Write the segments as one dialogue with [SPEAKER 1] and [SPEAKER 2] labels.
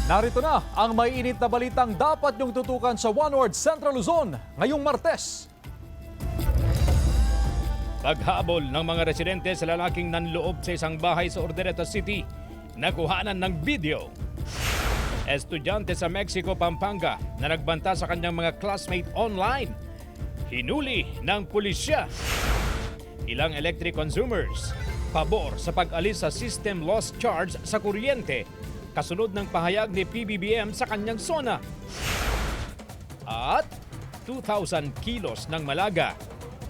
[SPEAKER 1] Narito na ang maiinit na balitang dapat niyong tutukan sa One Word Central Luzon ngayong Martes.
[SPEAKER 2] Paghabol ng mga residente sa lalaking nanloob sa isang bahay sa Urdaneta City, nakuhanan ng video. Estudyante sa Mexico, Pampanga na nagbanta sa kanyang mga classmate online, hinuli ng pulisya. Ilang electric consumers, pabor sa pag-alis sa system loss charge sa kuryente, kasunod ng pahayag ni PBBM sa kanyang sona. At 2,000 kilos ng malaga,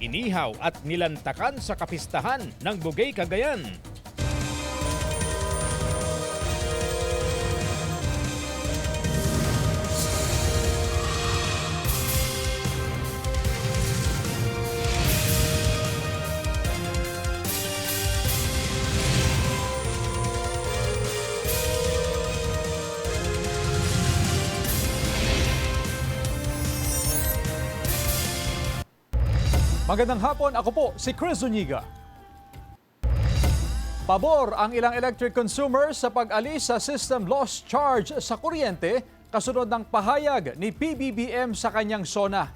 [SPEAKER 2] inihaw at nilantakan sa kapistahan ng Bugay, Cagayan.
[SPEAKER 1] Magandang hapon, ako po si Chris Zuniga. Pabor ang ilang electric consumers sa pag-alis sa system loss charge sa kuryente kasunod ng pahayag ni PBBM sa kanyang sona.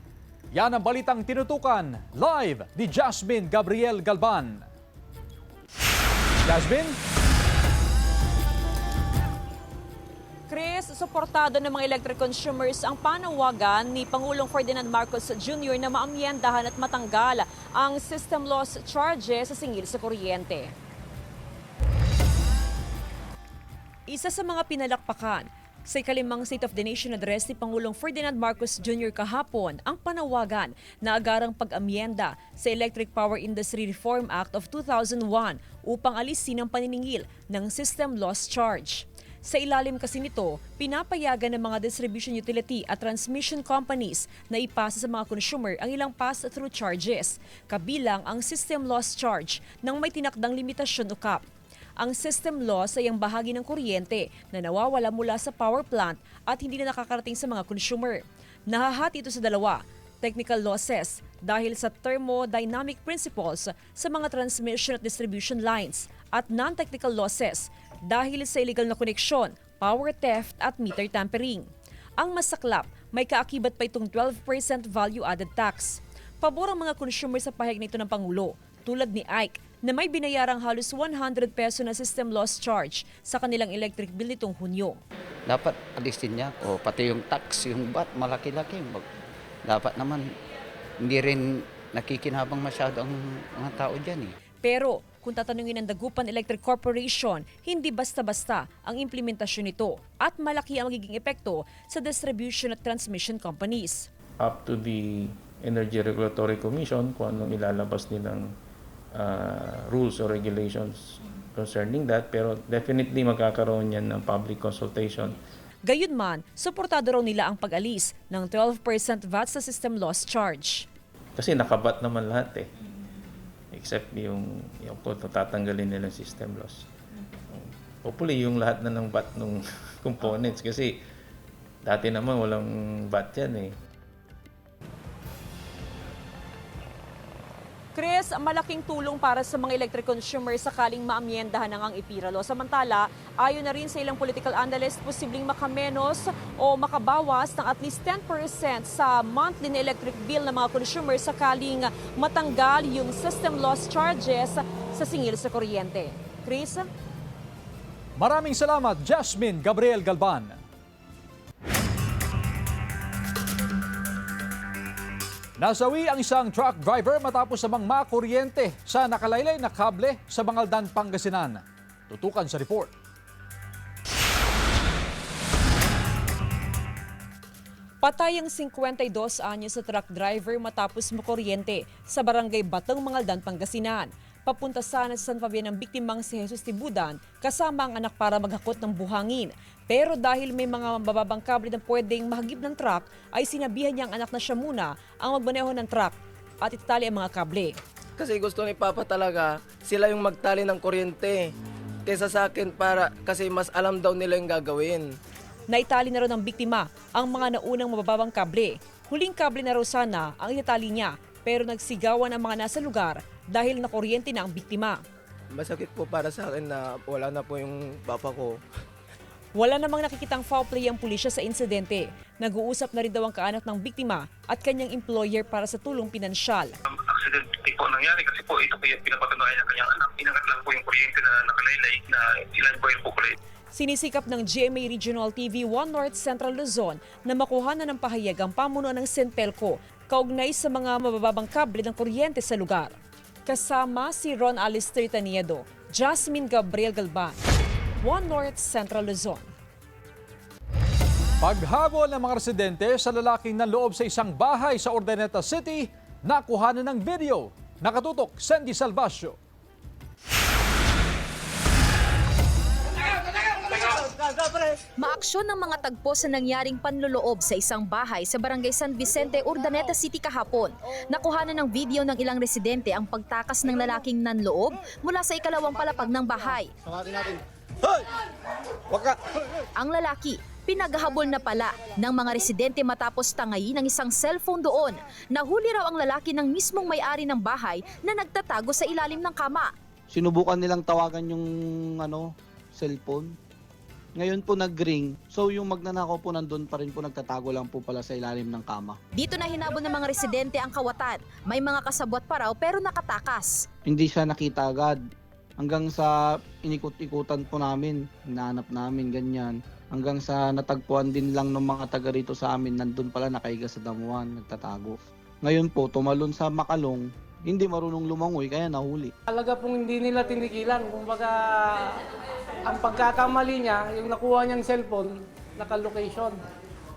[SPEAKER 1] Yan ang balitang tinutukan live ni Jasmine Gabriel Galban. Jasmine?
[SPEAKER 3] Chris, suportado ng mga electric consumers ang panawagan ni Pangulong Ferdinand Marcos Jr. na maamyendahan at matanggal ang system loss charges sa singil sa kuryente. Isa sa mga pinalakpakan sa ikalimang State of the Nation address ni Pangulong Ferdinand Marcos Jr. kahapon ang panawagan na agarang pag-amyenda sa Electric Power Industry Reform Act of 2001 upang alisin ang paniningil ng system loss charge. Sa ilalim kasi nito, pinapayagan ng mga distribution utility at transmission companies na ipasa sa mga consumer ang ilang pass-through charges, kabilang ang system loss charge ng may tinakdang limitasyon o cap. Ang system loss ay ang bahagi ng kuryente na nawawala mula sa power plant at hindi na nakakarating sa mga consumer. Nahahati ito sa dalawa, technical losses dahil sa thermodynamic principles sa mga transmission at distribution lines at non-technical losses dahil sa illegal na koneksyon, power theft at meter tampering. Ang masaklap, may kaakibat pa itong 12% value-added tax. Pabor ang mga consumer sa pahayag nito ng Pangulo, tulad ni Ike, na may binayarang halos 100 peso na system loss charge sa kanilang electric bill nitong Hunyo.
[SPEAKER 4] Dapat alisin niya, o pati yung tax, yung VAT, malaki-laki. Dapat naman hindi rin nakikinabang masyado ang mga tao dyan eh.
[SPEAKER 3] Pero kung tatanungin ng Dagupan Electric Corporation, hindi basta-basta ang implementasyon nito at malaki ang magiging epekto sa distribution at transmission companies.
[SPEAKER 5] Up to the Energy Regulatory Commission kung anong ilalabas nilang rules or regulations concerning that, pero definitely magkakaroon yan ng public consultation.
[SPEAKER 3] Gayunman, suportado raw nila ang pag-alis ng 12% VAT sa system loss charge.
[SPEAKER 5] Kasi nakabat naman lahat eh. Except yung kung tatanggalin nilang system loss. Hopefully yung lahat na ng VAT ng components kasi dati naman walang VAT yan eh.
[SPEAKER 3] Chris, malaking tulong para sa mga electric consumers sakaling maamyendahan ng ang IPIRA law. Samantala, ayon na rin sa ilang political analyst, posibleng makamenos o makabawas ng at least 10% sa monthly na electric bill ng mga consumers sakaling matanggal yung system loss charges sa singil sa kuryente. Chris?
[SPEAKER 1] Maraming salamat, Jasmine Gabriel Galban. Nasawi ang isang truck driver matapos namang makuryente sa nakalaylay na kable sa Bangaldan, Pangasinan. Tutukan sa report.
[SPEAKER 3] Patay ang 52 anyos sa truck driver matapos makuryente sa barangay Batang, Mangaldan, Pangasinan. Papunta sana sa San Fabian ang biktimang si Jesus Tibudan kasama ang anak para maghakot ng buhangin. Pero dahil may mga mababang kable na pwedeng mahagip ng truck, ay sinabihan niya ang anak na siya muna ang magmaneho ng truck at itatali ang mga kable.
[SPEAKER 6] Kasi gusto ni Papa talaga, sila yung magtali ng kuryente. Kaysa sa akin kasi mas alam daw nila yung gagawin.
[SPEAKER 3] Naitali na raw ng biktima ang mga naunang mababang kable. Huling kable na raw sana ang itatali niya pero nagsigawan ang mga nasa lugar dahil nakuryente na ang biktima.
[SPEAKER 6] Masakit po para sa akin na wala na po yung papa ko.
[SPEAKER 3] Wala namang nakikitang foul play ang pulisya sa insidente. Nag-uusap na rin daw ang kaanak ng biktima at kanyang employer para sa tulong pinansyal.
[SPEAKER 7] Aksidente po nangyari kasi po ito po yung pinapatunayan ng kanyang anak. Inangat lang po yung kuryente na nakalaylay na ilan po yung kukulit.
[SPEAKER 3] Sinisikap ng GMA Regional TV 1 North Central Luzon na makuha na ng pahayag ang pamunuan ng Senpelco kaugnay sa mga mabababang kable ng kuryente sa lugar. Kasama si Ron Alistair Taniedo, Jasmine Gabriel Galban, 1 North Central Luzon.
[SPEAKER 1] Paghabol ng mga residente sa lalaking nanloob sa isang bahay sa Urdaneta City, nakuhanan ng video. Nakatutok, Sandy Salvacio.
[SPEAKER 8] Maaksyon ng mga tagpo sa nangyaring panloloob sa isang bahay sa Barangay San Vicente, Urdaneta City kahapon. Nakuhanan ng video ng ilang residente ang pagtakas ng lalaking nanloob mula sa ikalawang palapag ng bahay. Ang lalaki, pinaghahabol na pala ng mga residente matapos tangayin ng isang cellphone doon. Nahuli raw ang lalaki ng mismong may-ari ng bahay na nagtatago sa ilalim ng kama.
[SPEAKER 9] Sinubukan nilang tawagan yung cellphone. Ngayon po nag-ring. So yung magnanakaw po nandun pa rin po, nagtatago lang po pala sa ilalim ng kama.
[SPEAKER 8] Dito na hinabol ng mga residente ang kawatan. May mga kasabwat pa raw pero nakatakas.
[SPEAKER 9] Hindi siya nakita agad. Hanggang sa inikot-ikutan po namin, hinahanap namin ganyan. Hanggang sa natagpuan din lang ng mga taga rito sa amin, nandun pala nakaiga sa damuhan, nagtatago. Ngayon po, tumalon sa makalong, hindi marunong lumangoy kaya nahuli.
[SPEAKER 10] Talaga pong hindi nila tinigilan. Kumbaga, ang pagkakamali niya, yung nakuha niyang cellphone, naka-location.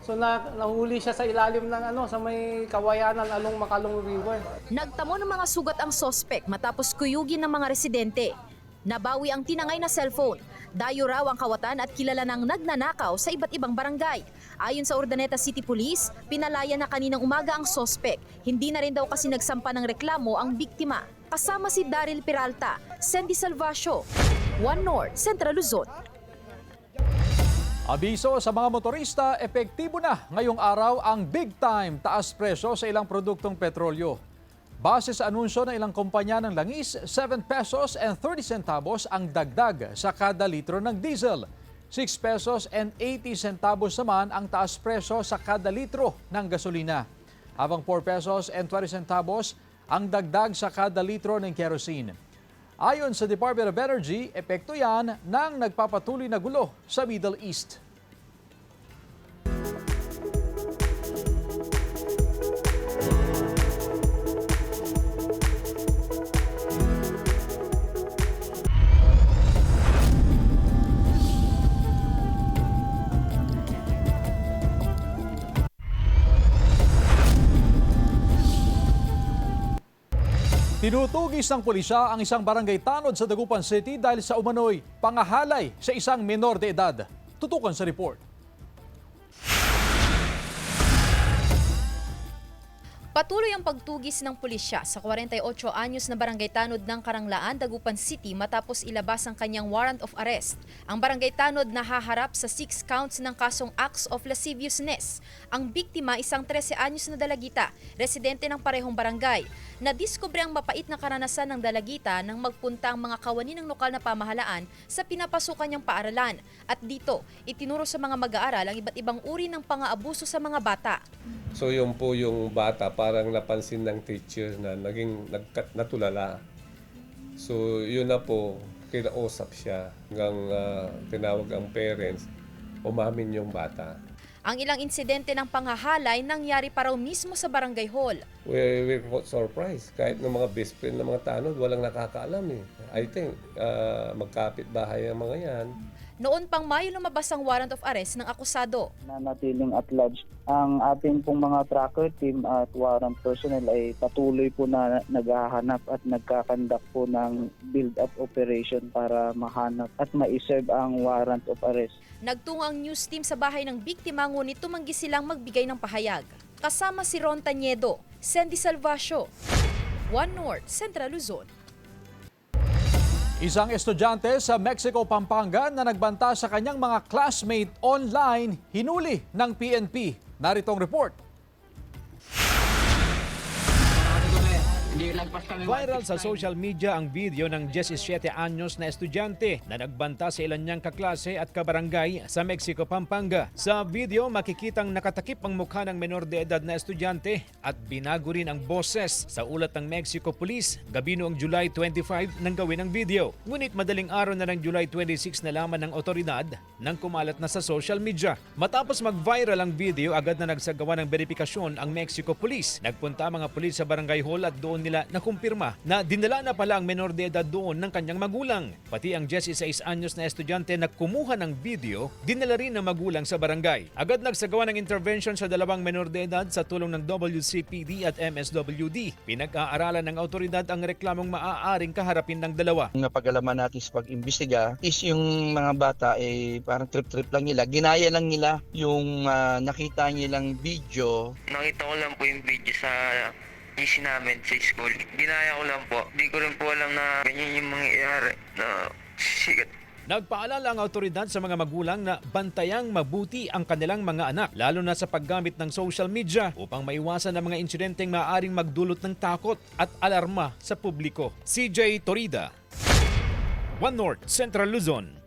[SPEAKER 10] So nahuli siya sa ilalim ng sa may kawayanan along Makalong River.
[SPEAKER 8] Nagtamo ng mga sugat ang sospek matapos kuyugin ng mga residente. Nabawi ang tinangay na cellphone. Dayo raw ang kawatan at kilala ng nagnanakaw sa iba't ibang barangay. Ayon sa Urdaneta City Police, pinalaya na kaninang umaga ang sospek. Hindi na rin daw kasi nagsampa ng reklamo ang biktima. Kasama si Daryl Peralta, Sandy Salvacio, 1 North Central Luzon.
[SPEAKER 1] Abiso sa mga motorista, epektibo na ngayong araw ang big time taas presyo sa ilang produktong petrolyo. Base sa anunsyo ng ilang kumpanya ng langis, 7 pesos and 30 centavos ang dagdag sa kada litro ng diesel. 6 pesos and 80 centavos naman ang taas presyo sa kada litro ng gasolina. Habang 4 pesos and 20 centavos ang dagdag sa kada litro ng kerosene. Ayon sa Department of Energy, epekto yan ng nagpapatuloy na gulo sa Middle East. Tinutugis ng pulisya ang isang barangay tanod sa Dagupan City dahil sa umano'y pangahalay sa isang menor de edad. Tutukan sa report.
[SPEAKER 8] Patuloy ang pagtugis ng pulisya sa 48 anyos na barangay tanod ng Karanglaan, Dagupan City matapos ilabas ang kanyang warrant of arrest. Ang barangay tanod nahaharap sa 6 counts ng kasong acts of lasciviousness. Ang biktima, isang 13 anyos na dalagita, residente ng parehong barangay. Nadiskubre ang mapait na karanasan ng dalagita nang magpunta ang mga kawani ng lokal na pamahalaan sa pinapasukan niyang paaralan. At dito, itinuro sa mga mag-aaral ang iba't ibang uri ng pang-aabuso sa mga bata.
[SPEAKER 11] So yun po yung bata, parang napansin ng teacher na naging natulala. So yun na po, kinausap siya hanggang tinawag ang parents, umamin yung bata.
[SPEAKER 8] Ang ilang insidente ng panghahalay nangyari pa raw mismo sa barangay hall.
[SPEAKER 11] We're surprised. Kahit ng mga best friend ng mga tanod, walang nakakaalam eh. I think magkapit bahay ang mga yan.
[SPEAKER 8] Noon pang Mayo lumabas ang warrant of arrest ng akusado.
[SPEAKER 12] Nanatiling at large. Ang ating pong mga tracker team at warrant personnel ay patuloy po na naghahanap at nagkakandak po ng build-up operation para mahanap at ma-serve ang warrant of arrest.
[SPEAKER 8] Nagtungo ang news team sa bahay ng biktima ngunit tumanggi silang magbigay ng pahayag. Kasama si Ron Taniedo, Sandy Salvacio, 1 North Central Luzon.
[SPEAKER 1] Isang estudyante sa Mexico, Pampanga na nagbanta sa kanyang mga classmate online, hinuli ng PNP. Narito ang report.
[SPEAKER 4] Hindi
[SPEAKER 2] Viral sa social media ang video ng 17 anyos na estudyante na nagbanta sa ilan niyang kaklase at kabarangay sa Mexico, Pampanga. Sa video, makikitang nakatakip ang mukha ng menor de edad na estudyante at binago rin ang boses. Sa ulat ng Mexico Police, gabi noong July 25 nang gawin ang video. Ngunit madaling araw na ng July 26 nalaman ng otoridad nang kumalat na sa social media. Matapos mag-viral ang video, agad na nagsagawa ng verifikasyon ang Mexico Police. Nagpunta ang mga pulis sa barangay hall at doon nila nakumpirma na dinala na pala ang menor de edad doon ng kanyang magulang. Pati ang 16 anyos na estudyante na kumuha ng video, dinala rin ng magulang sa barangay. Agad nagsagawa ng intervention sa dalawang menor de edad sa tulong ng WCPD at MSWD. Pinag-aaralan ng otoridad ang reklamong maaaring kaharapin ng dalawa.
[SPEAKER 9] Napag-alaman natin sa pag-imbestiga is yung mga bata parang trip-trip lang nila. Ginaya lang nila yung nakita nilang video.
[SPEAKER 13] Nakita ko lang po yung video sa GC namin sa school. Ginaya ko lang po. Di ko rin po alam na ganyan yung mangyayari na sigat.
[SPEAKER 2] Nagpaalala ang otoridad sa mga magulang na bantayang mabuti ang kanilang mga anak, lalo na sa paggamit ng social media upang maiwasan ang mga insidenteng maaaring magdulot ng takot at alarma sa publiko. CJ Torida, One North, Central Luzon.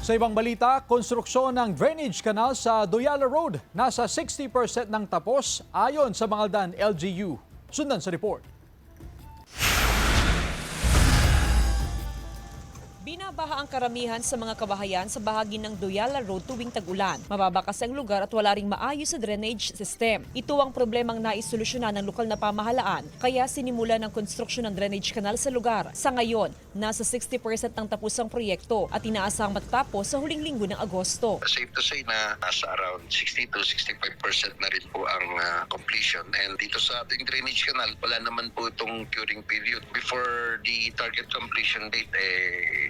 [SPEAKER 1] Sa ibang balita, konstruksyon ng drainage canal sa Doyala Road nasa 60% ng tapos ayon sa Mangaldan LGU. Sundan sa report.
[SPEAKER 3] Binabaha ang karamihan sa mga kabahayan sa bahagi ng Doyala Road tuwing tag-ulan. Mababakas ang lugar at wala ring maayos sa drainage system. Ito ang problemang naisolusyonan ng lokal na pamahalaan, kaya sinimula ng konstruksyon ng drainage canal sa lugar. Sa ngayon, nasa 60% ng tapos ang proyekto at inaasahang matatapos sa huling linggo ng Agosto.
[SPEAKER 14] Safe to say na nasa around 60 to 65% na rin po ang completion. And dito sa ating drainage canal, wala naman po itong curing period. Before the target completion date,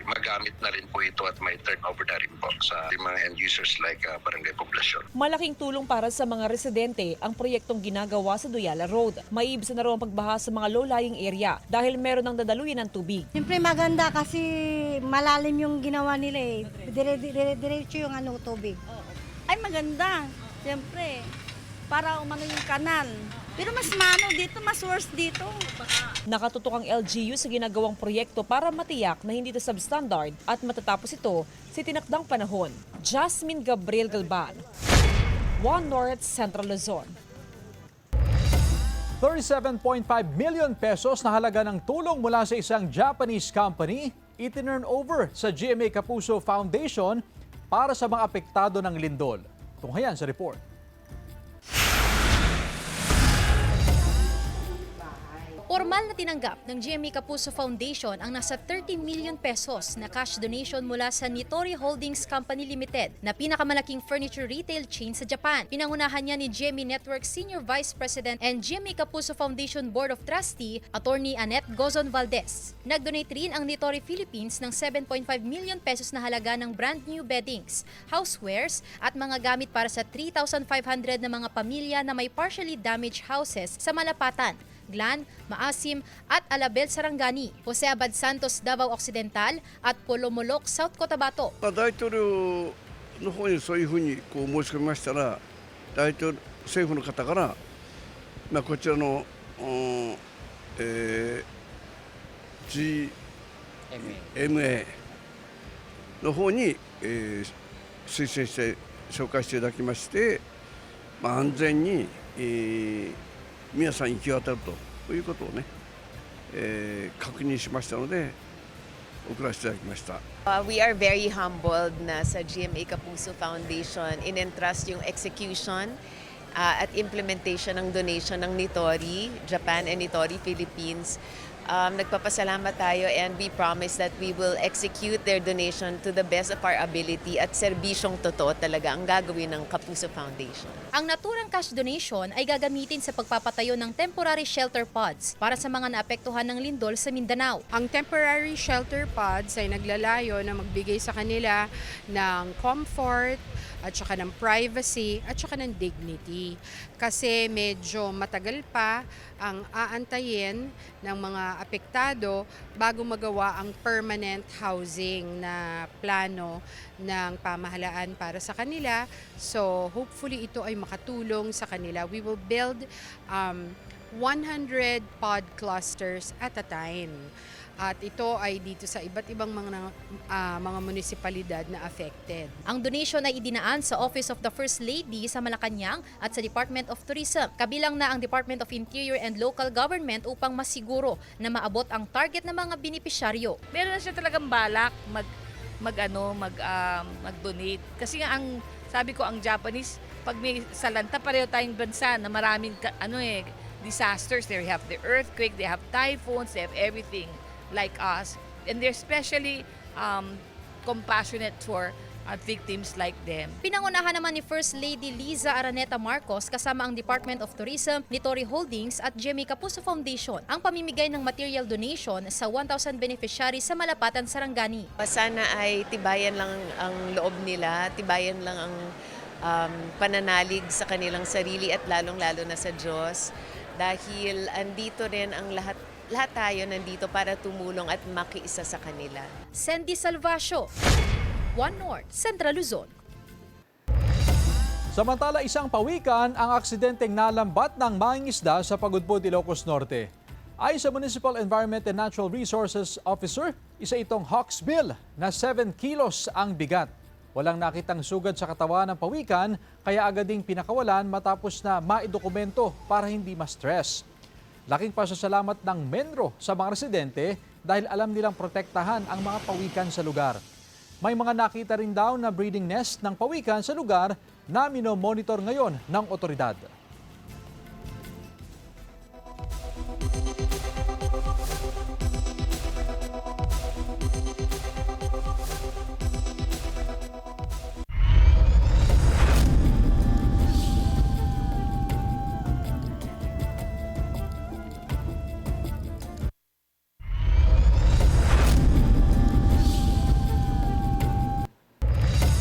[SPEAKER 14] magamit na rin po ito at may turnover na rin po sa mga end users like barangay poblasyon.
[SPEAKER 3] Malaking tulong para sa mga residente ang proyektong ginagawa sa Doyala Road. Maiibsan na raw ang pagbaha sa mga low-lying area dahil meron ng dadaluyan ng tubig.
[SPEAKER 15] Siyempre maganda kasi malalim yung ginawa nila eh. Diretso yung tubig. Ay maganda, siyempre. Para umano yung kanal. Pero mas dito, mas worse dito.
[SPEAKER 3] Nakatutok ang LGU sa ginagawang proyekto para matiyak na hindi ito substandard at matatapos ito sa tinakdang panahon. Jasmine Gabriel Galban, One North, Central Luzon.
[SPEAKER 1] 37.5 million pesos na halaga ng tulong mula sa isang Japanese company itinurn over sa GMA Kapuso Foundation para sa mga apektado ng lindol. Tunghayan sa report.
[SPEAKER 8] Formal na tinanggap ng GMA Kapuso Foundation ang nasa 30 million pesos na cash donation mula sa Nitori Holdings Company Limited na pinakamalaking furniture retail chain sa Japan. Pinangunahan niya ni GMA Network Senior Vice President and GMA Kapuso Foundation Board of Trustee, Attorney Annette Gozon Valdez. Nag-donate rin ang Nitori Philippines ng 7.5 million pesos na halaga ng brand new beddings, housewares at mga gamit para sa 3,500 na mga pamilya na may partially damaged houses sa Malapatan, Glan, Maasim at Alabel, Sarangani, Jose Abad Santos, Davao Occidental at Polomolok, South Cotabato.
[SPEAKER 16] 大統領の方にそういうふうに申し込みましたら、政府の方から、こちらの、GMA の方に、推薦して紹介していただきまして、安全に、皆さん行き渡るということをね、確認しましたので送らせていただきました。
[SPEAKER 17] We are very humbled na sa GMA Kapuso Foundation in-entrust yung execution at implementation ng donation ng Nitori Japan and Nitori Philippines. Nagpapasalamat tayo and we promise that we will execute their donation to the best of our ability at serbisyong totoo talaga ang gagawin ng Kapuso Foundation.
[SPEAKER 8] Ang naturang cash donation ay gagamitin sa pagpapatayo ng temporary shelter pods para sa mga naapektuhan ng lindol sa Mindanao.
[SPEAKER 18] Ang temporary shelter pods ay naglalayo na magbigay sa kanila ng comfort, at saka ng privacy, at saka ng dignity. Kasi medyo matagal pa ang aantayin ng mga apektado bago magawa ang permanent housing na plano ng pamahalaan para sa kanila. So hopefully ito ay makatulong sa kanila. We will build 100 pod clusters at a time. At ito ay dito sa iba't ibang mga munisipalidad na affected.
[SPEAKER 8] Ang donation ay idinaan sa Office of the First Lady sa Malacanang at sa Department of Tourism. Kabilang na ang Department of Interior and Local Government upang masiguro na maabot ang target ng mga benepisyaryo.
[SPEAKER 19] Meron na siya talagang balak mag-donate. Kasi nga sabi ko ang Japanese, pag may salanta, pareho tayong bansa na maraming disasters. They have the earthquake, they have typhoons, they have everything like us. And they're especially compassionate for victims like them.
[SPEAKER 8] Pinangunahan naman ni First Lady Liza Araneta Marcos kasama ang Department of Tourism, Nitori Holdings at GMA Kapuso Foundation ang pamimigay ng material donation sa 1,000 beneficiaries sa Malapatan, Sarangani.
[SPEAKER 17] Sana ay tibayan lang ang loob nila, tibayan lang ang pananalig sa kanilang sarili at lalong-lalo na sa Diyos. Dahil andito rin ang lahat tayo nandito para tumulong at makiisa sa kanila.
[SPEAKER 8] Sandy Salvacio, One North, Central Luzon.
[SPEAKER 1] Samantala, isang pawikan ang aksidenteng nalambat ng mangingisda sa Pagudpud, Ilocos Norte. Ayon sa Municipal Environment and Natural Resources Officer, isa itong hawksbill na 7 kilos ang bigat. Walang nakitang sugad sa katawan ng pawikan, kaya agad ding pinakawalan matapos na maidokumento para hindi ma-stress. Laking pasasalamat ng Menro sa mga residente dahil alam nilang protektahan ang mga pawikan sa lugar. May mga nakita rin daw na breeding nest ng pawikan sa lugar na minomonitor ngayon ng otoridad.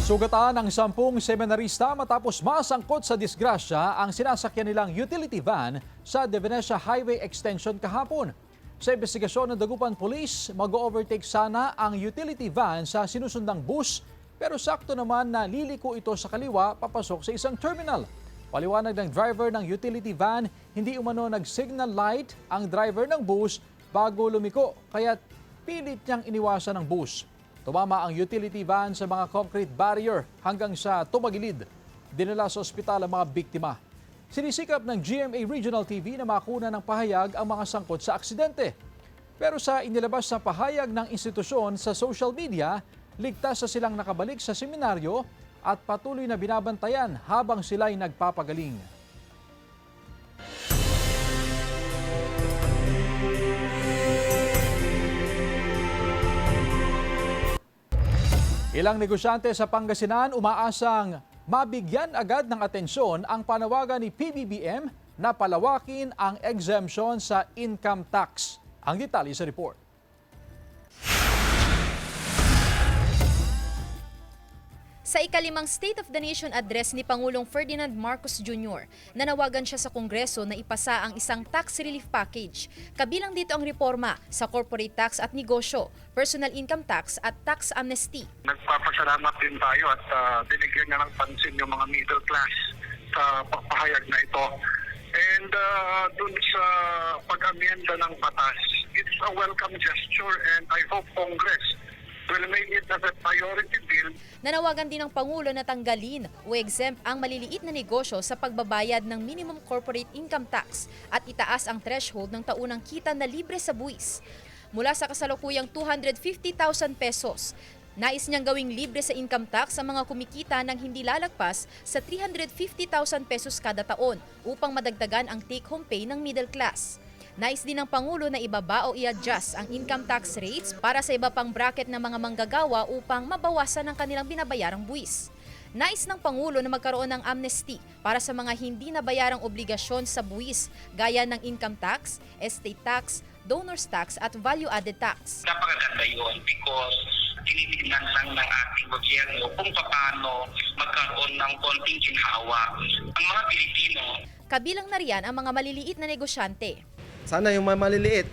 [SPEAKER 1] Sugatan ng 10 seminarista matapos masangkot sa disgrasya ang sinasakyan nilang utility van sa De Venecia Highway Extension kahapon. Sa investigasyon ng Dagupan Police, mag-overtake sana ang utility van sa sinusundang bus pero sakto naman na liliko ito sa kaliwa papasok sa isang terminal. Paliwanag ng driver ng utility van, hindi umano nag-signal light ang driver ng bus bago lumiko kaya pilit niyang iniwasan ng bus. Tumama ang utility van sa mga concrete barrier hanggang sa tumagilid. Dinala sa ospital ang mga biktima. Sinisikap ng GMA Regional TV na makuna ng pahayag ang mga sangkot sa aksidente. Pero sa inilabas na pahayag ng institusyon sa social media, ligtas na silang nakabalik sa seminaryo at patuloy na binabantayan habang sila'y nagpapagaling. Ilang negosyante sa Pangasinan umaasang mabigyan agad ng atensyon ang panawagan ni PBBM na palawakin ang exemption sa income tax. Ang detalye sa report.
[SPEAKER 8] Sa ikalimang State of the Nation address ni Pangulong Ferdinand Marcos Jr., nanawagan siya sa Kongreso na ipasa ang isang tax relief package. Kabilang dito ang reforma sa corporate tax at negosyo, personal income tax at tax amnesty.
[SPEAKER 7] Nagpapasalamat din tayo at binigyan niya ng pansin yung mga middle class sa pagpahayag na ito. And dun sa pag-amyenda ng batas, it's a welcome gesture and I hope Congress will make it as a priority bill.
[SPEAKER 8] Nanawagan din ng Pangulo na tanggalin o exempt ang maliliit na negosyo sa pagbabayad ng minimum corporate income tax at itaas ang threshold ng taunang kita na libre sa buwis. Mula sa kasalukuyang 250,000 pesos, nais niyang gawing libre sa income tax ang mga kumikita ng hindi lalagpas sa 350,000 pesos kada taon upang madagdagan ang take-home pay ng middle class. Nais din ng Pangulo na ibaba o i-adjust ang income tax rates para sa iba pang bracket ng mga manggagawa upang mabawasan ang kanilang binabayarang buwis. Nais ng Pangulo na magkaroon ng amnesty para sa mga hindi nabayarang obligasyon sa buwis gaya ng income tax, estate tax, donors tax at value-added tax.
[SPEAKER 7] Napakaganda yun because tinitignan lang ng ating gobyerno kung paano magkaroon ng konting ginhawa ang mga Pilipino.
[SPEAKER 8] Kabilang na riyan ang mga maliliit na negosyante.
[SPEAKER 20] Sana yung mga maliliit,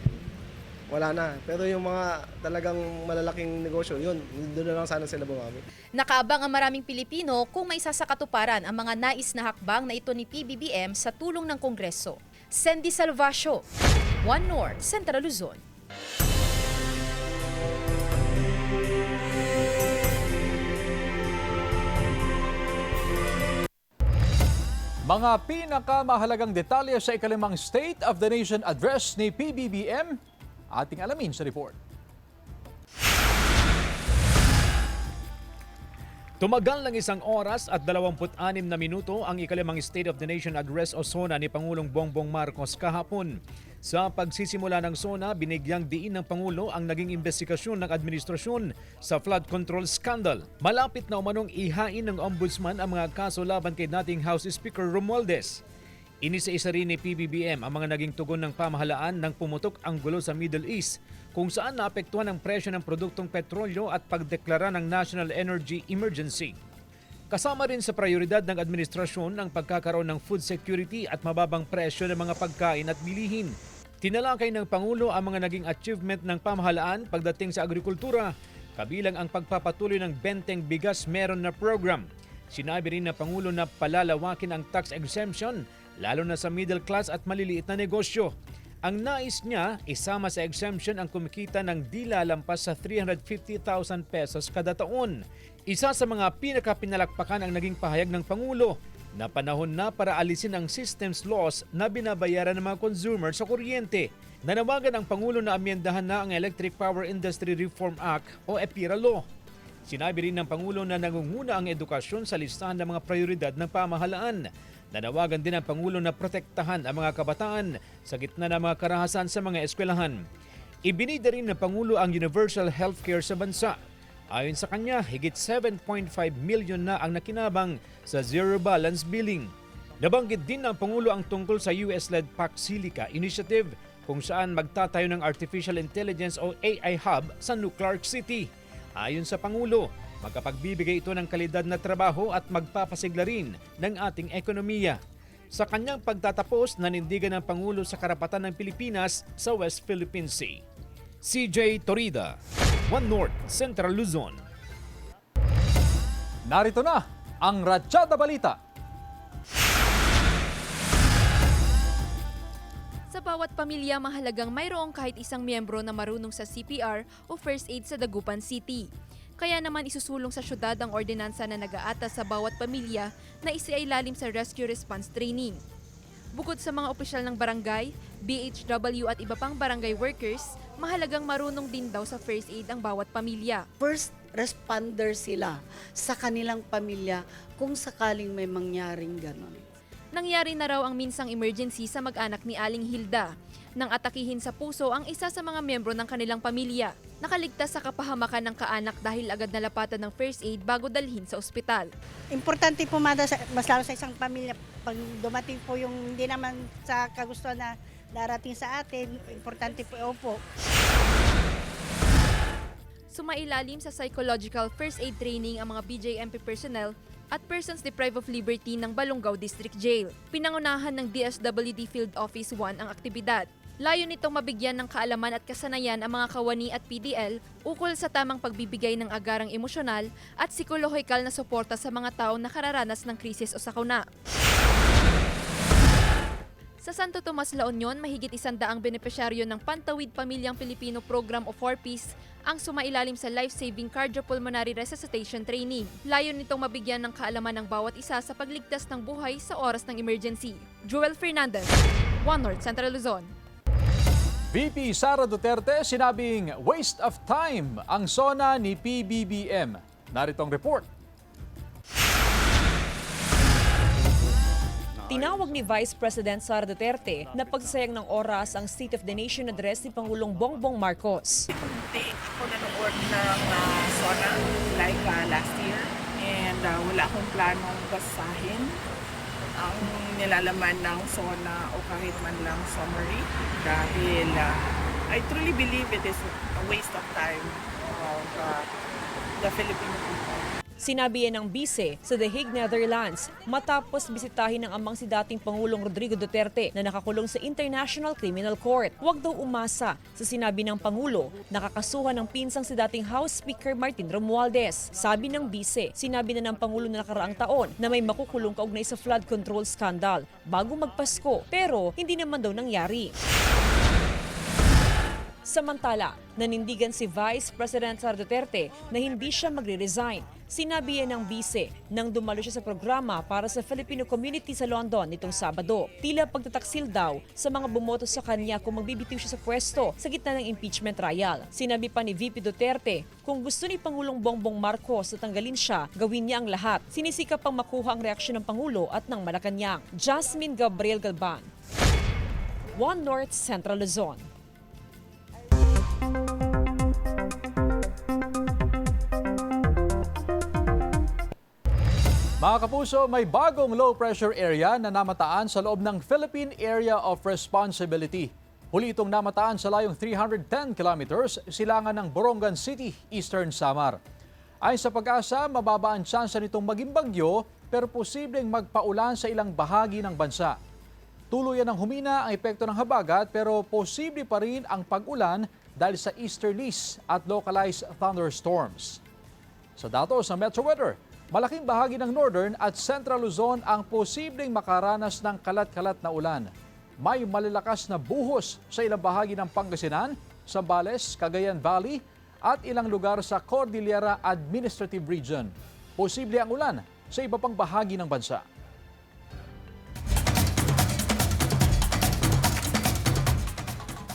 [SPEAKER 20] wala na. Pero yung mga talagang malalaking negosyo, yun, doon na lang sana sila bumami.
[SPEAKER 8] Nakaabang ang maraming Pilipino kung may isasakatuparan ang mga nais na hakbang na ito ni PBBM sa tulong ng Kongreso. Sandy Salvacio, One North, Central Luzon.
[SPEAKER 1] Mga pinakamahalagang detalye sa ikalimang State of the Nation Address ni PBBM, ating alamin sa report.
[SPEAKER 2] Tumagal ng 1 oras at 26 na minuto ang ikalimang State of the Nation Address o SONA ni Pangulong Bongbong Marcos kahapon. Sa pagsisimula ng SONA, binigyang diin ng Pangulo ang naging investigasyon ng administrasyon sa flood control scandal. Malapit na umanong ihain ng Ombudsman ang mga kaso laban kay dating House Speaker Romualdez. Inisa-isa rin ni PBBM ang mga naging tugon ng pamahalaan nang pumutok ang gulo sa Middle East, kung saan naapektuhan ang presyo ng produktong petrolyo at pagdeklara ng National Energy Emergency. Kasama rin sa prioridad ng administrasyon ang pagkakaroon ng food security at mababang presyo ng mga pagkain at bilihin. Tinalakay ng Pangulo ang mga naging achievement ng pamahalaan pagdating sa agrikultura, kabilang ang pagpapatuloy ng Benteng Bigas Meron na program. Sinabi rin ng Pangulo na palalawakin ang tax exemption, lalo na sa middle class at maliliit na negosyo. Ang nais niya, isama sa exemption ang kumikita ng di lalampas sa 350,000 pesos kada taon. Isa sa mga pinakapinalakpakan ang naging pahayag ng Pangulo na panahon na para alisin ang systems loss na binabayaran ng mga consumer sa kuryente. Nanawagan ang Pangulo na amyendahan na ang Electric Power Industry Reform Act o EPIRA Law. Sinabi rin ng Pangulo na nangunguna ang edukasyon sa listahan ng mga prioridad ng pamahalaan. Nanawagan din ang Pangulo na protektahan ang mga kabataan sa gitna ng mga karahasan sa mga eskwelahan. Ibinida rin ng Pangulo ang universal healthcare sa bansa. Ayon sa kanya, higit 7.5 million na ang nakinabang sa zero balance billing. Nabanggit din ng Pangulo ang tungkol sa US-led Pac Silica Initiative, kung saan magtatayo ng Artificial Intelligence o AI Hub sa New Clark City. Ayon sa Pangulo, magkapagbibigay ito ng kalidad na trabaho at magpapasigla rin ng ating ekonomiya. Sa kanyang pagtatapos, nanindigan ng Pangulo sa karapatan ng Pilipinas sa West Philippine Sea. CJ Torida, One North, Central Luzon.
[SPEAKER 1] Narito na ang Ratsyada Balita.
[SPEAKER 21] Sa bawat pamilya, mahalagang mayroong kahit isang miyembro na marunong sa CPR o First Aid sa Dagupan City. Kaya naman isusulong sa syudad ang ordinansa na nag-aatas sa bawat pamilya na isiailalim sa Rescue Response Training. Bukod sa mga opisyal ng barangay, BHW at iba pang barangay workers, mahalagang marunong din daw sa first aid ang bawat pamilya.
[SPEAKER 22] First responder sila sa kanilang pamilya kung sakaling may mangyaring ganon.
[SPEAKER 21] Nangyari na raw ang minsang emergency sa mag-anak ni Aling Hilda nang atakihin sa puso ang isa sa mga miyembro ng kanilang pamilya. Nakaligtas sa kapahamakan ng kaanak dahil agad nalapatan ng first aid bago dalhin sa ospital.
[SPEAKER 15] Importante po mas lalo sa isang pamilya, pag dumating po yung hindi naman sa kagustuhan na darating sa atin, importante po.
[SPEAKER 21] Sumailalim sa psychological first aid training ang mga BJMP personnel at persons deprived of liberty ng Balongaw District Jail. Pinangunahan ng DSWD Field Office 1 ang aktibidad. Layo nitong mabigyan ng kaalaman at kasanayan ang mga kawani at PDL ukol sa tamang pagbibigay ng agarang emosyonal at psikolohikal na suporta sa mga taong nakararanas ng krisis o sakuna. Sa Santo Tomas, La Union, mahigit 100 benepisyaryo ng Pantawid Pamilyang Pilipino Program o 4Ps ang sumailalim sa life-saving cardiopulmonary resuscitation training. Layo nitong mabigyan ng kaalaman ng bawat isa sa pagligtas ng buhay sa oras ng emergency. Joel Fernandez, One North, Central Luzon.
[SPEAKER 1] VP Sara Duterte sinabing waste of time ang SONA ni PBBM. Narito ang report.
[SPEAKER 3] Tinawag ni Vice President Sara Duterte na pagsasayang ng oras ang State of the Nation Address ni Pangulong Bongbong Marcos.
[SPEAKER 23] Hindi ako nanood ng SONA like last year and wala akong planong basahin ang nilalaman ng SONA o kahit man lang summary dahil I truly believe it is a waste of time of the Filipino people.
[SPEAKER 3] Sinabi yan ng bise sa The Hague, Netherlands matapos bisitahin ng amang si dating Pangulong Rodrigo Duterte na nakakulong sa International Criminal Court. Huwag daw umasa sa sinabi ng Pangulo na kakasuhan ng pinsang si dating House Speaker Martin Romualdez. Sabi ng bise, sinabi na ng Pangulo na nakaraang taon na may makukulong kaugnay sa flood control scandal bago magpasko, pero hindi naman daw nangyari. Samantala, nanindigan si Vice President Sara Duterte na hindi siya magre-resign. Sinabi yan ng bise nang dumalo siya sa programa para sa Filipino community sa London nitong Sabado. Tila pagtataksil daw sa mga bumoto sa kanya kung magbibitiw siya sa pwesto sa gitna ng impeachment trial. Sinabi pa ni VP Duterte, kung gusto ni Pangulong Bongbong Marcos na tanggalin siya, gawin niya ang lahat. Sinisikap pang makuha ang reaksyon ng Pangulo at ng Malacanang. Jasmine Gabriel Galban, One North Central Luzon.
[SPEAKER 1] Mga kapuso, may bagong low pressure area na namataan sa loob ng Philippine Area of Responsibility. Huli itong namataan sa layong 310 kilometers silangan ng Borongan City, Eastern Samar. Ayon sa Pag-asa, mababa ang tsansa nitong maging bagyo pero posibleng magpaulan sa ilang bahagi ng bansa. Tuluyan ng humina ang epekto ng habagat pero posible pa rin ang pag-ulan dahil sa easterlies at localized thunderstorms. Sa datos ng Metro Weather, malaking bahagi ng Northern at Central Luzon ang posibleng makaranas ng kalat-kalat na ulan. May malalakas na buhos sa ilang bahagi ng Pangasinan, Zambales, Cagayan Valley at ilang lugar sa Cordillera Administrative Region. Posible ang ulan sa iba pang bahagi ng bansa.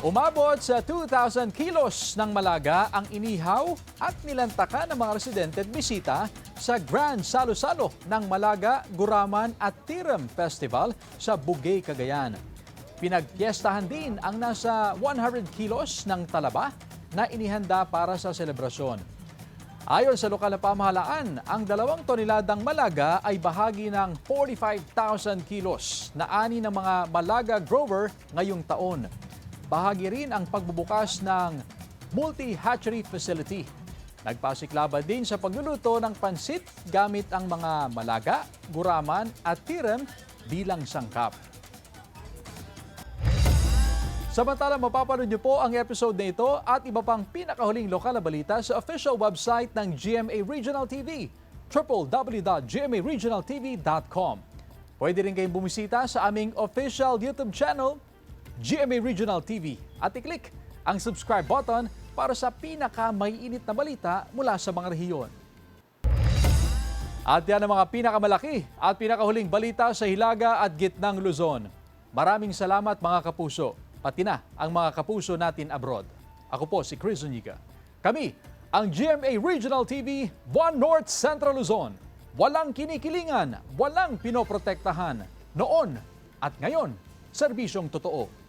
[SPEAKER 1] Umabot sa 2,000 kilos ng malaga ang inihaw at nilantakan ng mga residente at bisita sa Grand Salo-Salo ng Malaga, Guraman at Tiram Festival sa Bugay, Cagayan. Pinagpiestahan din ang nasa 100 kilos ng talaba na inihanda para sa selebrasyon. Ayon sa lokal na pamahalaan, ang 2 toneladang malaga ay bahagi ng 45,000 kilos na ani ng mga malaga grower ngayong taon. Bahagi rin ang pagbubukas ng multi-hatchery facility. Nagpasiklaban din sa pagluluto ng pansit gamit ang mga malaga, guraman at tiram bilang sangkap. Samantala, mapapanood niyo po ang episode na ito at iba pang pinakahuling lokal na balita sa official website ng GMA Regional TV, www.gmaregionaltv.com. Pwede rin kayong bumisita sa aming official YouTube channel, GMA Regional TV, at i-click ang subscribe button para sa pinaka-maiinit na balita mula sa mga rehiyon. At yan ang mga pinakamalaki at pinakahuling balita sa Hilaga at Gitnang Luzon. Maraming salamat mga kapuso, pati na ang mga kapuso natin abroad. Ako po si Chris Zuniga. Kami ang GMA Regional TV, One North Central Luzon. Walang kinikilingan, walang pinoprotektahan. Noon at ngayon, serbisyong totoo.